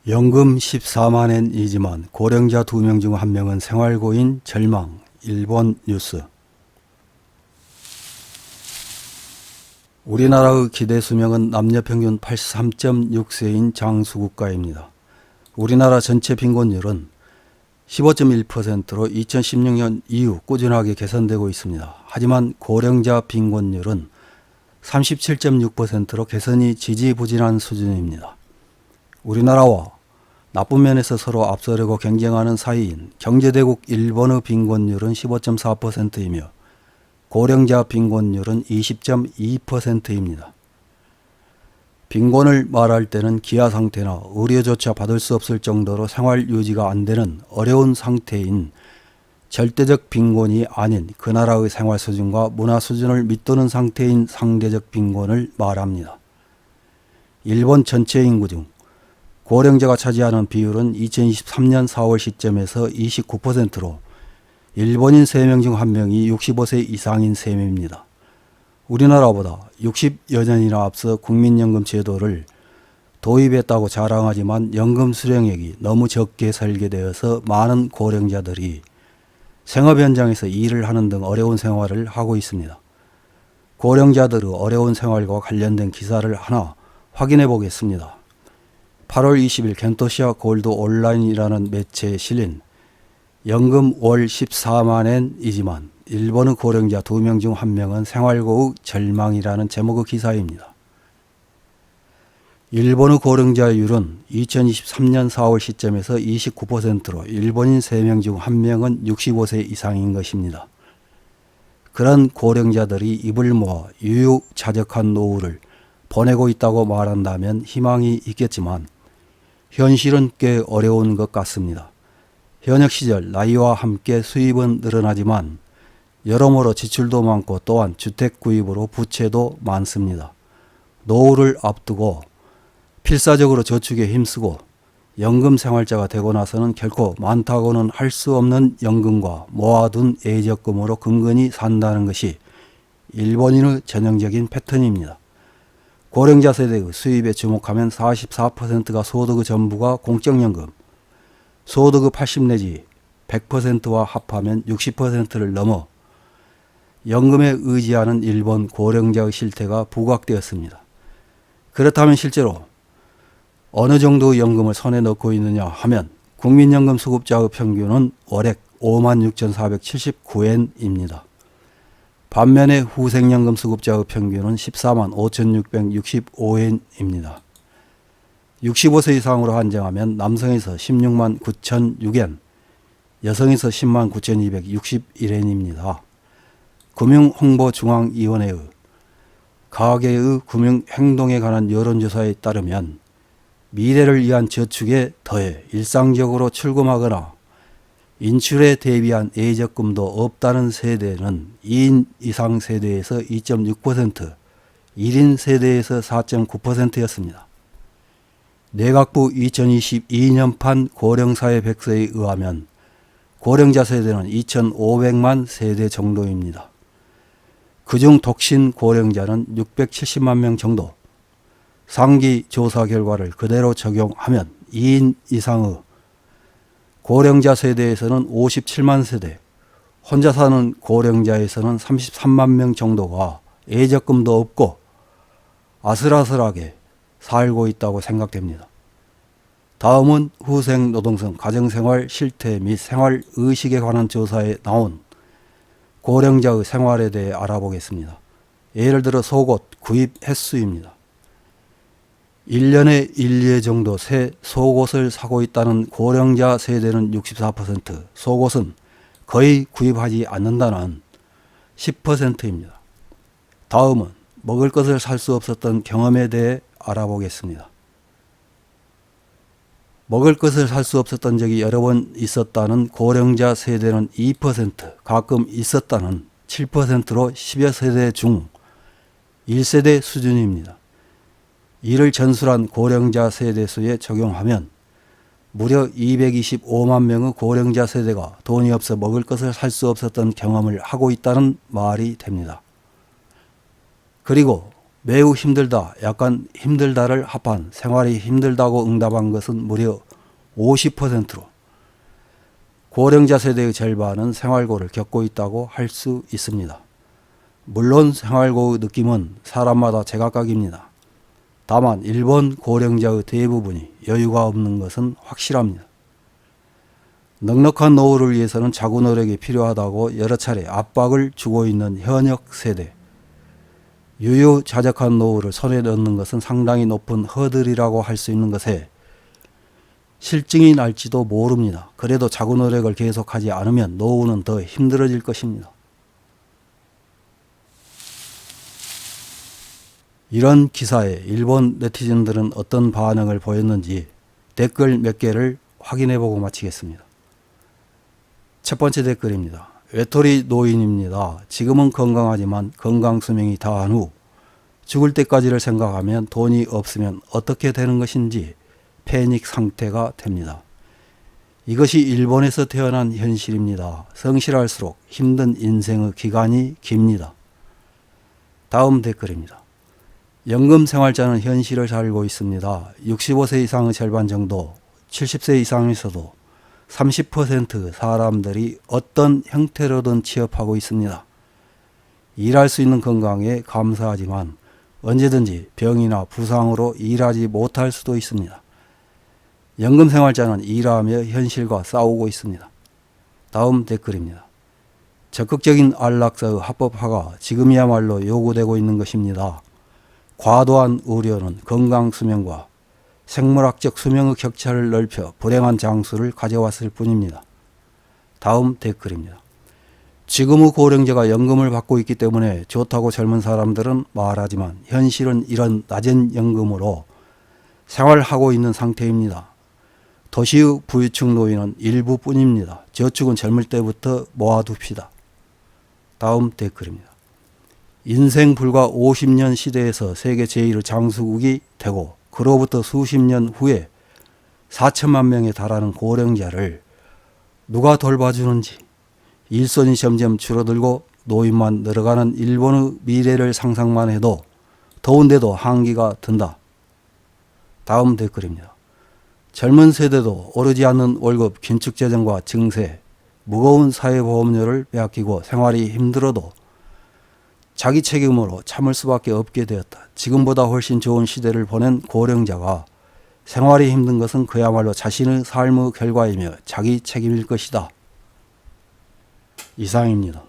연금 14만엔이지만 고령자 2명 중 1명은 생활고인 절망. 일본 뉴스. 우리나라의 기대 수명은 남녀 평균 83.6세인 장수국가입니다. 우리나라 전체 빈곤율은 15.1%로 2016년 이후 꾸준하게 개선되고 있습니다. 하지만 고령자 빈곤율은 37.6%로 개선이 지지부진한 수준입니다. 우리나라와 나쁜 면에서 서로 앞서려고 경쟁하는 사이인 경제대국 일본의 빈곤율은 15.4%이며 고령자 빈곤율은 20.2%입니다. 빈곤을 말할 때는 기아 상태나 의료조차 받을 수 없을 정도로 생활 유지가 안 되는 어려운 상태인 절대적 빈곤이 아닌 그 나라의 생활 수준과 문화 수준을 밑도는 상태인 상대적 빈곤을 말합니다. 일본 전체 인구 중 고령자가 차지하는 비율은 2023년 4월 시점에서 29%로 일본인 3명 중 1명이 65세 이상인 셈입니다. 우리나라보다 60여 년이나 앞서 국민연금 제도를 도입했다고 자랑하지만 연금 수령액이 너무 적게 설계되어서 많은 고령자들이 생업 현장에서 일을 하는 등 어려운 생활을 하고 있습니다. 고령자들의 어려운 생활과 관련된 기사를 하나 확인해 보겠습니다. 8월 20일 겐토시아 골드 온라인이라는 매체에 실린 연금 월 14만엔이지만 일본의 고령자 2명 중 1명은 생활고의 절망이라는 제목의 기사입니다. 일본의 고령자율은 2023년 4월 시점에서 29%로 일본인 3명 중 1명은 65세 이상인 것입니다. 그런 고령자들이 입을 모아 유유자적한 노후를 보내고 있다고 말한다면 희망이 있겠지만 현실은 꽤 어려운 것 같습니다. 현역 시절 나이와 함께 수입은 늘어나지만 여러모로 지출도 많고 또한 주택 구입으로 부채도 많습니다. 노후를 앞두고 필사적으로 저축에 힘쓰고 연금 생활자가 되고 나서는 결코 많다고는 할 수 없는 연금과 모아둔 예적금으로 근근히 산다는 것이 일본인의 전형적인 패턴입니다. 고령자 세대의 수입에 주목하면 44%가 소득의 전부가 공적연금, 소득의 80 내지 100%와 합하면 60%를 넘어 연금에 의지하는 일본 고령자의 실태가 부각되었습니다. 그렇다면 실제로 어느 정도 연금을 손에 넣고 있느냐 하면 국민연금 수급자의 평균은 월액 56,479엔입니다. 반면에 후생연금 수급자의 평균은 145,665엔입니다. 65세 이상으로 한정하면 남성에서 169,006엔, 여성에서 109,261엔입니다. 금융홍보중앙위원회의 가계의 금융행동에 관한 여론조사에 따르면 미래를 위한 저축에 더해 일상적으로 출금하거나 인출에 대비한 예적금도 없다는 세대는 2인 이상 세대에서 2.6%, 1인 세대에서 4.9%였습니다. 내각부 2022년판 고령사회 백서에 의하면 고령자 세대는 2,500만 세대 정도입니다. 그중 독신 고령자는 670만 명 정도. 상기 조사 결과를 그대로 적용하면 2인 이상의 고령자 세대에서는 57만 세대, 혼자 사는 고령자에서는 33만 명 정도가 예적금도 없고 아슬아슬하게 살고 있다고 생각됩니다. 다음은 후생 노동성 가정생활 실태 및 생활의식에 관한 조사에 나온 고령자의 생활에 대해 알아보겠습니다. 예를 들어 속옷 구입 횟수입니다. 1년에 1, 2회 정도 새 속옷을 사고 있다는 고령자 세대는 64%, 속옷은 거의 구입하지 않는다는 10%입니다. 다음은 먹을 것을 살 수 없었던 경험에 대해 알아보겠습니다. 먹을 것을 살 수 없었던 적이 여러 번 있었다는 고령자 세대는 2%, 가끔 있었다는 7%로 10여 세대 중 1세대 수준입니다. 이를 전술한 고령자 세대수에 적용하면 무려 225만 명의 고령자 세대가 돈이 없어 먹을 것을 살 수 없었던 경험을 하고 있다는 말이 됩니다. 그리고 매우 힘들다, 약간 힘들다를 합한 생활이 힘들다고 응답한 것은 무려 50%로 고령자 세대의 절반은 생활고를 겪고 있다고 할 수 있습니다. 물론 생활고의 느낌은 사람마다 제각각입니다. 다만 일본 고령자의 대부분이 여유가 없는 것은 확실합니다. 넉넉한 노후를 위해서는 자구 노력이 필요하다고 여러 차례 압박을 주고 있는 현역 세대. 유유자적한 노후를 손에 넣는 것은 상당히 높은 허들이라고 할 수 있는 것에 실증이 날지도 모릅니다. 그래도 자구 노력을 계속하지 않으면 노후는 더 힘들어질 것입니다. 이런 기사에 일본 네티즌들은 어떤 반응을 보였는지 댓글 몇 개를 확인해보고 마치겠습니다. 첫 번째 댓글입니다. 외톨이 노인입니다. 지금은 건강하지만 건강수명이 다한 후 죽을 때까지를 생각하면 돈이 없으면 어떻게 되는 것인지 패닉 상태가 됩니다. 이것이 일본에서 태어난 현실입니다. 성실할수록 힘든 인생의 기간이 깁니다. 다음 댓글입니다. 연금생활자는 현실을 살고 있습니다. 65세 이상의 절반 정도, 70세 이상에서도 30% 사람들이 어떤 형태로든 취업하고 있습니다. 일할 수 있는 건강에 감사하지만 언제든지 병이나 부상으로 일하지 못할 수도 있습니다. 연금생활자는 일하며 현실과 싸우고 있습니다. 다음 댓글입니다. 적극적인 안락사의 합법화가 지금이야말로 요구되고 있는 것입니다. 과도한 의료는 건강수명과 생물학적 수명의 격차를 넓혀 불행한 장수를 가져왔을 뿐입니다. 다음 댓글입니다. 지금의 고령자가 연금을 받고 있기 때문에 좋다고 젊은 사람들은 말하지만 현실은 이런 낮은 연금으로 생활하고 있는 상태입니다. 도시의 부유층 노인은 일부뿐입니다. 저축은 젊을 때부터 모아둡시다. 다음 댓글입니다. 인생 불과 50년 시대에서 세계 제1의 장수국이 되고 그로부터 수십 년 후에 4천만 명에 달하는 고령자를 누가 돌봐주는지 일손이 점점 줄어들고 노인만 늘어가는 일본의 미래를 상상만 해도 더운데도 한기가 든다. 다음 댓글입니다. 젊은 세대도 오르지 않는 월급, 긴축재정과 증세, 무거운 사회보험료를 빼앗기고 생활이 힘들어도 자기 책임으로 참을 수밖에 없게 되었다. 지금보다 훨씬 좋은 시대를 보낸 고령자가 생활이 힘든 것은 그야말로 자신의 삶의 결과이며 자기 책임일 것이다. 이상입니다.